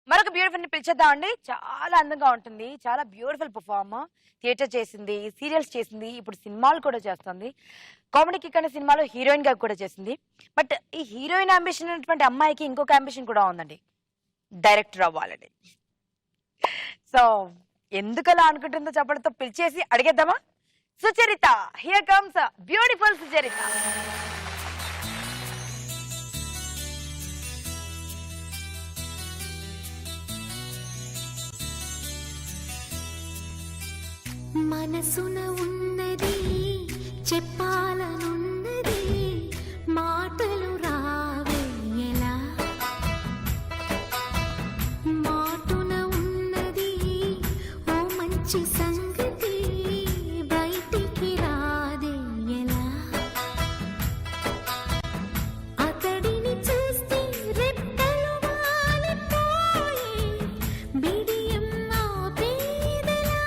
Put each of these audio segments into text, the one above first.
మరొక బ్యూటిఫుల్ ని పిలిచేద్దామండి. చాలా అందంగా ఉంటుంది, చాలా బ్యూటిఫుల్ పర్ఫార్మర్. థియేటర్ చేసింది, సీరియల్స్ చేసింది, ఇప్పుడు సినిమాలు కూడా చేస్తుంది. కామెడీకి కానీ సినిమాలో హీరోయిన్ గా కూడా చేసింది. బట్ ఈ హీరోయిన్ అంబిషన్ ఉన్నటువంటి అమ్మాయికి ఇంకొక అంబిషన్ కూడా ఉందండి, డైరెక్టర్ అవ్వాలని. సో ఎందుకలా అనుకుంటుందో చెప్పడంతో పిలిచేసి అడిగేద్దామా? Sucharita, here comes beautiful Sucharita. మనసున ఉన్నది చెప్పాలనున్నది మాటలు రావే ఎలా మాటున ఉన్నది ఓ మంచి సంగతి బయటికి రాదే ఎలా అతడిని చూస్తే రెక్కలు వాలిపోయి బిడియం ఆపేదెలా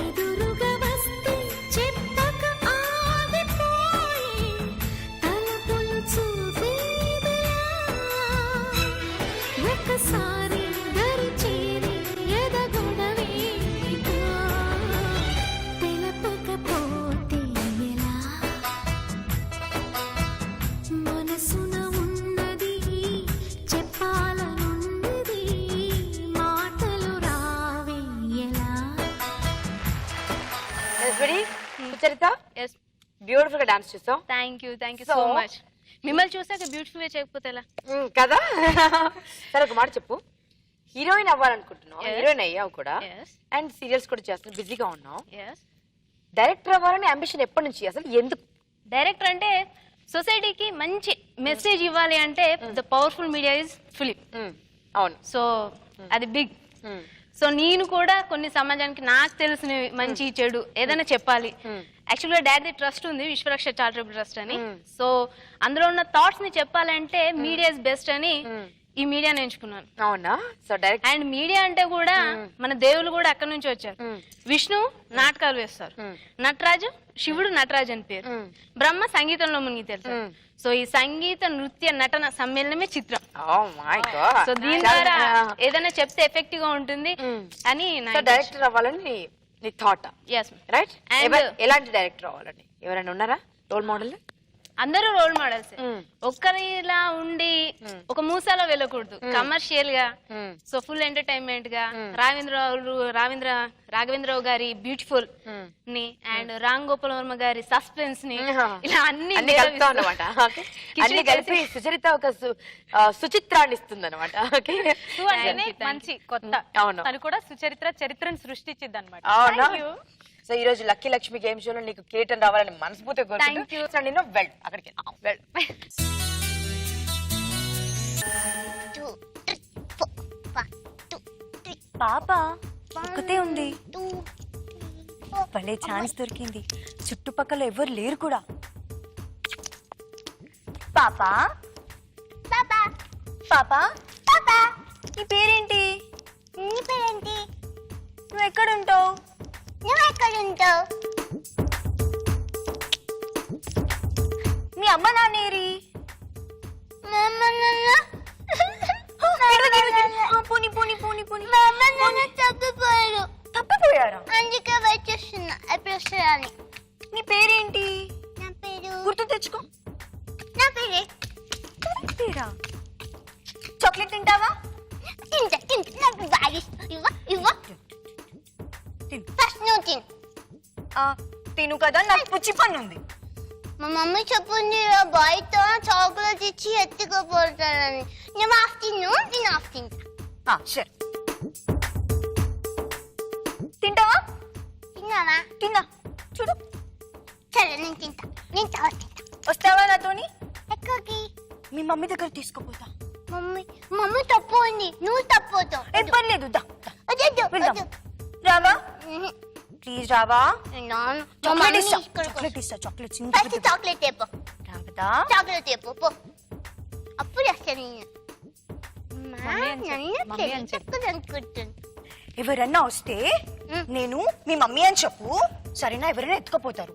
ఎదురుగా వస్తే చెప్పక ఆగిపోయి తలపులు చూపేదెలా ఒకసారి దరి చేరి ఎదగొడవేగా తెలపకపోతే ఎలా మనసున ఉన్నది చెప్పాలనున్నది మాటలు రావే ఎలా సుచరిత, ఎస్ బ్యూటిఫుల్ గా డాన్స్ చేస్తాం thank you So- so much. మిమ్మల్ని చూసాక బ్యూటిఫుల్ గా చేయకపోతే ఎలా? కదా. సరే ఒక మాట చెప్పు, హీరోయిన్ అవ్వాలనుకుంటున్నావు, Yes. హీరోయిన్ అయ్యావు కూడా, ఎస్ అండ్ సీరియల్స్ కూడా చేస్తున్నావు, బిజీగా ఉన్నావు. ఎస్ డైరెక్టర్ అవ్వాలని అంబిషన్ ఎప్పటి నుంచి, అసలు ఎందుకు? డైరెక్టర్ అంటే సొసైటీకి మంచి మెసేజ్ ఇవ్వాలి అంటే the powerful media is film. అవును. సో అది బిగ్. సో నేను కూడా కొన్ని సమాజానికి నాకు తెలిసిన మంచి చెడు ఏదైనా చెప్పాలి. యాక్చువల్గా డాడీ ట్రస్ట్ ఉంది, విశ్వరక్ష చారిటబుల్ ట్రస్ట్ అని. సో అందులో ఉన్న థాట్స్ ని చెప్పాలంటే మీడియా ఇస్ బెస్ట్ అని ఈ మీడియాని ఎంచుకున్నాను. అవునా? సో డైరెక్ట్ అండ్ మీడియా అంటే కూడా మన దేవుళ్ళు కూడా అక్కడ నుంచి వచ్చారు. విష్ణు నాటకాలు వేస్తారు, నటరాజు శివుడు నటరాజు అని పేరు, బ్రహ్మ సంగీతంలో మునిగి తెలుసు. సో ఈ సంగీత నృత్య నటన సమ్మేళనమే చిత్రం. సో దీని ద్వారా ఏదైనా చెప్తే ఎఫెక్టివ్ గా ఉంటుంది అని డైరెక్టర్ అవ్వాలని నీ థాట్, రైట్? And- ఎలాంటి డైరెక్టర్ అవ్వాలని ఎవరైనా ఉన్నారా రోల్ మోడల్? అందరూ రోల్ మోడల్స్. ఒక్కరిలా ఉండి ఒక మూసాలో వెళ్ళకూడదు, కమర్షియల్ గా. సో ఫుల్ ఎంటర్టైన్మెంట్ గా రాఘవేంద్రరావు గారి బ్యూటిఫుల్ ని అండ్ రామ్ గోపాల్ వర్మ గారి సస్పెన్స్ ని, ఇలా అన్ని అన్నమాట. అన్ని కలిపి సుచరిత ఒక సుచిత్రాన్ని ఇస్తుంది అనమాట. మంచి కొత్త. అవును. తను కూడా చరిత్రను సృష్టించింది అనమాట. అవునా? సో ఈ రోజు లక్కీ లక్ష్మి గేమ్ షోలో నీకు కిరీటం రావాలని మనస్ఫూర్తిగా కోరుకుంటున్నాను. నేను వెళ్ళు అక్కడికి వెళ్ళు. పాప ఒక్కతే ఉంది, భలే ఛాన్స్ దొరికింది, చుట్టుపక్కల ఎవరు లేరు కూడా. పాపా పాపా పాపా పాపా, నీ పేరేంటి? నీ పేరేంటి? నువ్వు ఎక్కడుంటావు? నువ్వు ఎక్కడుంటావు? మీ అమ్మ నాన్నేరి? పోనీ పోనీ పోనీ పోనీ. తప్పిపోయారు, తప్పిపోయారా? అందుకే వెయిట్ చేస్తున్నా ఎప్పుడు వస్తారని. నీ పేరేంటి? నా పేరు గుర్తు తెచ్చుకో. నా పేరే పేరా? చాక్లెట్ తింటావా? తింటా తింటా, నాకు బాగా ఇష్టం. ఇవ్వ ఫస్ట్ నువ్వు తిను. తిను కదా, నాకు పుచ్చి పని ఉంది. మా మమ్మీ చెప్పింది బాయ్తో చాక్లెట్ ఇచ్చి ఎత్తుకోపోతానని. నువ్వు హాఫ్ తిను, నేను హాఫ్ తింటా. సరే, తింటావా? తిన్నావా? తిన్నా, చూడు. సరే నేను తింటా, నేను చాలా తింటా. వస్తావా నాతోని? ఎక్కడికి? మీ మమ్మీ దగ్గర తీసుకుపోతా. మమ్మీ తప్పు ఉంది, నువ్వు తప్పుతావు. ఏం పర్లేదు, దా దా. వద్దు, వెళ్దాం. వద్దు. రావా? ప్లీజ్ రావా? చాక్లెట్ ఇస్తా, చాక్లెట్ చాక్లెట్ ఇస్తా, చాక్లెట్ ఫస్ట్ చాక్లెట్ తెప్పు, రాబదా? చాక్లెట్ తెప్పు పో. అప్పుడు వస్తాను నేను. మమ్మీ అని చెప్పు. అనుకుంటుంది. ఎవరన్నా వస్తే నేను మీ మమ్మీ అని చెప్పు, సరేనా? ఎవరైనా ఎత్తుకోపోతారు,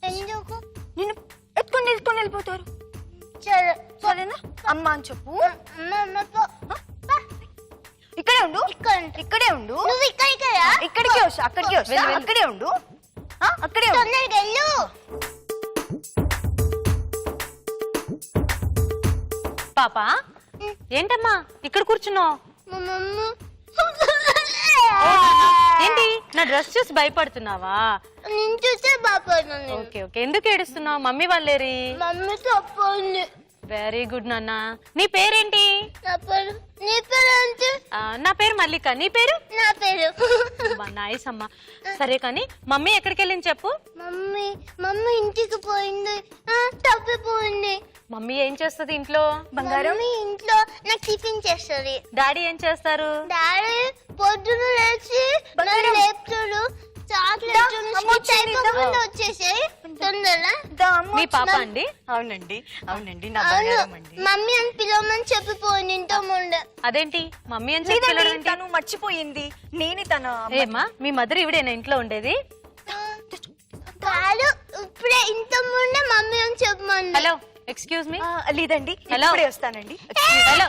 ఎందుకు? నేను ఎత్తుకొని వెళ్ళిపోతారు. సరే సరేనా అమ్మ అని చెప్పు. అమ్మ పో. ఇక్కడే ఉండు, ఇక్కడే ఉండు. నువ్వు ఇక్కడికి రా. ఇక్కడికే వస్తా, అక్కడికే వస్తా. అక్కడే ఉండు, అక్కడే ఉండు. తొందరగా వెళ్ళు. పాప ఏంటమ్మా ఇక్కడ కూర్చున్నావు? మా మమ్మీ ఏంటి నా డ్రెస్ చూసి భయపడుతున్నావా? నేను చూసే బాగున్నాను. ఓకే ఓకే, ఎందుకు ఏడుస్తున్నావు? మమ్మీ వాళ్ళేరి? మమ్మీ తప్పండి. వెరీ గుడ్ నాన్న. నీ పేరేంటి? నా పేరు. నీ పేరు ఏంటి? నా పేరు మల్లిక. నీ పేరు? నా పేరు. నైస్ అమ్మా. సరే కానీ మమ్మీ ఎక్కడికి వెళ్ళింది చెప్పు. మమ్మీ ఇంటికి పోయింది. తప్పిపోయింది. మమ్మీ ఏం చేస్తుంది ఇంట్లో? మమ్మీ ఇంట్లో నాకు టిఫిన్ చేస్తుంది. డాడీ ఏం చేస్తారు? డాడీ పొద్దున లేచి నన్ను లేపుతాడు. వచ్చేసాయి తొందరగా. మీ పాప అండి? అవునండి, అవునండి, నా అవును, బంగారం అండి. మమ్మీ అని పిలవమని చెప్పిపోయింది ఇంత ముందే. అదేంటి మమ్మీ అని లేదండి, చెప్పి తను మర్చిపోయింది. నేనే తన ఏమ్మా మీ మదర్ ఇవిడేనా ఇంట్లో ఉండేది? కాదు, ఇప్పుడే ఇంత ముందే మమ్మీ అని చెప్పమని. Hello excuse me. లేదండి, హలో. ఇప్పుడే వస్తానండి. హలో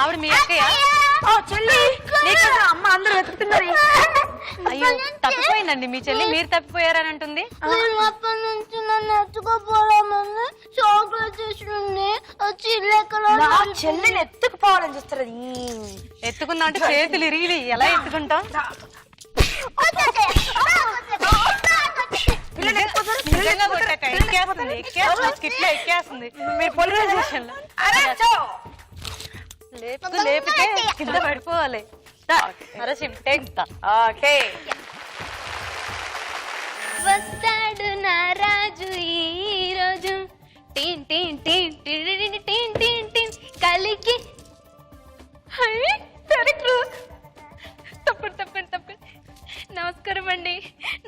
ఆవిడ మీ అక్కయ్య? చెల్లి, నీకోసం అమ్మ అందరూ వెతుకుతున్నారు. అయ్యో తప్పిపోయిందండి మీ చెల్లి. మీరు తప్పిపోయారని అంటుంది. అప్పటి నుంచి నన్ను ఎత్తుకోపోవడమని చాక్లెట్ చేసింది. వచ్చి ఇల్లు ఎక్కడ నా చెల్లిని ఎత్తుకుపోవాలని చూస్తారు. ఎత్తుకుందాం అంటే చేతులు ఇరిగి ఎలా ఎత్తుకుంటాం? నిజంగా కొట్టాక ఎక్కేస్తుంది, ఎక్కేస్తుంది, స్కిట్లో ఎక్కేస్తుంది. మీరు పోలీస్ స్టేషన్ లేపుతూ లేపితే కింద పడిపోవాలి. ఓకే, వస్తాడు నా రాజు ఈ రోజు టీన్ టీన్ టీన్ టిడిడిడి టీన్ టీన్ టీన్ కలికి తప్పండి తప్పండి తప్పండి. నమస్కారం అండి,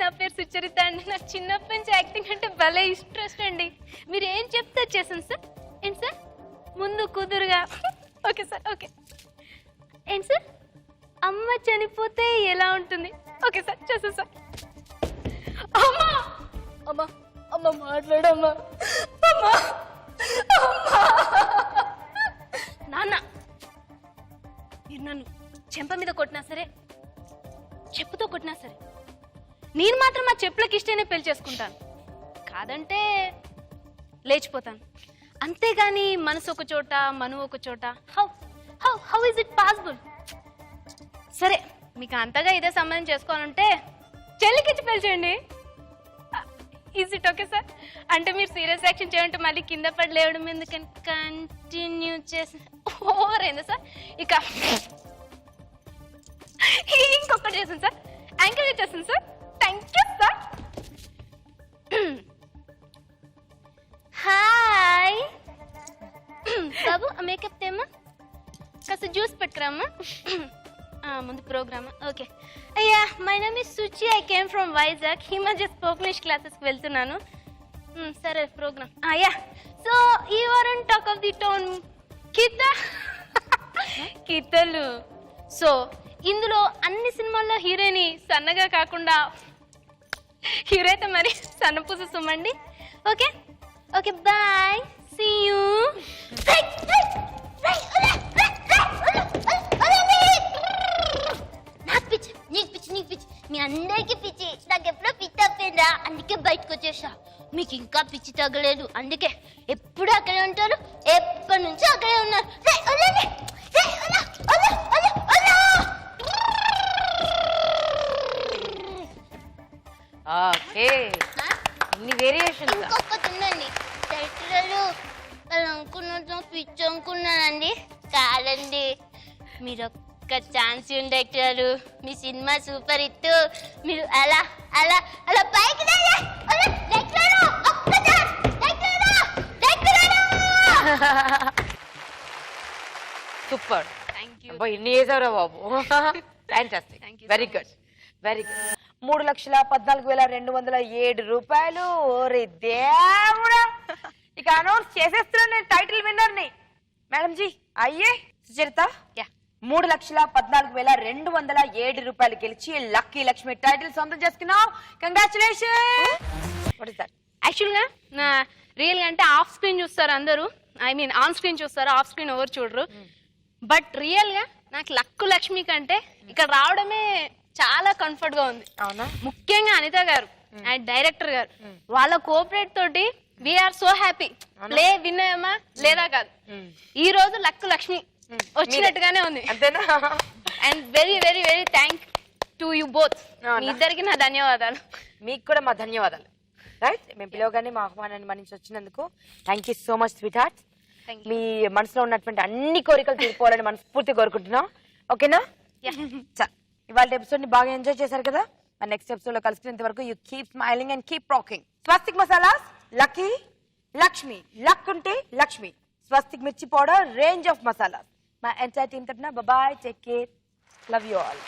నా పేరు సుచరిత అండి. నాకు చిన్నప్పటి నుంచి యాక్టింగ్ అంటే భలే ఇంట్రెస్ట్ అండి. మీరు ఏం చెప్తే చేసాను సార్. ఏంటి సార్? ముందు కుదురుగా. Okay sir, okay. ఏంటి సార్? అమ్మ చనిపోతే ఎలా ఉంటుంది? ఓకే సార్, చేసాను సార్. అమ్మా అమ్మా అమ్మ మాట్లాడమ్మా. అమ్మా నాన్న, మీరు నన్ను చెంప మీద కొట్టినా సరే, చెప్పుతో కొట్టినా సరే, నేను మాత్రం మా చెప్పులకి ఇష్టేనే పెళ్లి చేసుకుంటాను. కాదంటే లేచిపోతాను. అంతేగాని మనసు ఒక చోట మను ఒక చోట. How how how is it possible? సరే, మీకు అంతగా ఇదే సంబంధం చేసుకోవాలంటే చెల్లికిచ్చి పెళ్లి చేయండి. Is it okay sir? అంటే మీరు సీరియస్ యాక్షన్ చేయంటే మళ్ళీ కింద పడి లేవడం ఎందుకని కంటిన్యూ చేసి ఓవర్ అయిందా సార్? ఇక ఇంకొకటి చేసాను సార్, యాంకర్ చేసాను sir. Thank you sir. Hi బాబు, మేకప్ తేమ్మా, కాస్త జ్యూస్ పెట్టుకురామ్మా. ముందు ప్రోగ్రామా? ఓకే. అయ్యా, my name is Suchi. I came from Vizag. Himaja spoken క్లాసెస్కి వెళ్తున్నాను. సరే, ప్రోగ్రామ్. అయ్యా, సో ఈ వారం టాక్ ఆఫ్ ది టౌన్ కితలు. సో ఇందులో అన్ని సినిమాల్లో హీరోయిన్ సన్నగా కాకుండా హీరో అయితే మరి సన్నపూస సుమండి. Okay okay, bye, see you. నాకు పిచ్చి, నీకు పిచ్చి, నీకు పిచ్చి, మీ అందరికి పిచ్చి. నాకు ఎప్పుడో పిచ్చి తప్పిందా, అందుకే బయటకు వచ్చేసా. మీకు ఇంకా పిచ్చి తగ్గలేదు, అందుకే ఎప్పుడు అక్కడే ఉంటారు. ఎప్పటి నుంచి అక్కడే ఉన్నారు. ఓకే, ఇన్ని వేరియేషన్. ఇంకొకటి ఉందండి, డైరెక్టర్లు అలా అనుకున్నట్టు పిచ్చి అనుకున్నానండి. కాదండి, మీరు ఒక్క ఛాన్స్ డైరెక్టర్లు. మీ సినిమా సూపర్ హిట్. మీరు అలా అలా అలా పైకి సూపర్. Thank you. ఇన్ని చేసావురా బాబు. Fantastic, very good, very good. 3,14,207 రూపాయలు. ఓరి దేవుడా, ఇక అనౌన్స్ చేసేస్తున్నాను నేను టైటిల్ విన్నర్ ని. మేడం జీ అయ్యే సుచరిత, 3,14,207 రూపాయలు గెలిచి లక్కీ లక్ష్మి టైటిల్ సొంతం చేసుకున్నావు. కంగ్రాచులేషన్. What is that? యాక్చువల్గా నా రియల్గా అంటే ఆఫ్ స్క్రీన్ చూస్తారు అందరూ, ఐ మీన్ ఆన్ స్క్రీన్ చూస్తారు, ఆఫ్ స్క్రీన్ ఎవరు చూడరు. బట్ రియల్గా నాకు లక్కు లక్ష్మి కంటే ఇక్కడ రావడమే చాలా కంఫర్ట్ గా ఉంది. అవునా? ముఖ్యంగా అనిత గారు అండ్ డైరెక్టర్ గారు వాళ్ళ కోఆపరేట్ తోటి వీఆర్ సో హ్యాపీ. ప్లే విన్నాయమ్మా లేదా కాదు, ఈ రోజు లక్కు లక్ష్మి వచ్చినట్టుగానే ఉంది. అంతేనా? And very very very thank to you both. మీ ఇద్దరికి నా ధన్యవాదాలు. మీకు కూడా మా ధన్యవాదాలు. రైట్, మేము పిలవగానే మా ఆహ్వానాన్ని మన్నించి వచ్చినందుకు thank you so much sweetheart. మీ మనసులో ఉన్నటువంటి అన్ని కోరికలు తీరిపోవాలని మనస్ఫూర్తి కోరుకుంటున్నాం. ఓకేనా? ఇవాళ ఎపిసోడ్ ని బాగా ఎంజాయ్ చేశారు కదా. మరి నెక్స్ట్ ఎపిసోడ్ లో కలుసుకునేంత వరకు you keep smiling and keep rocking. Swastik masalas, lucky Lakshmi, luck ఉంటే Lakshmi, Swastik mirchi powder, range of masalas. మా ఎంటైర్ టీమ్ తరఫున bye, take care, love you all.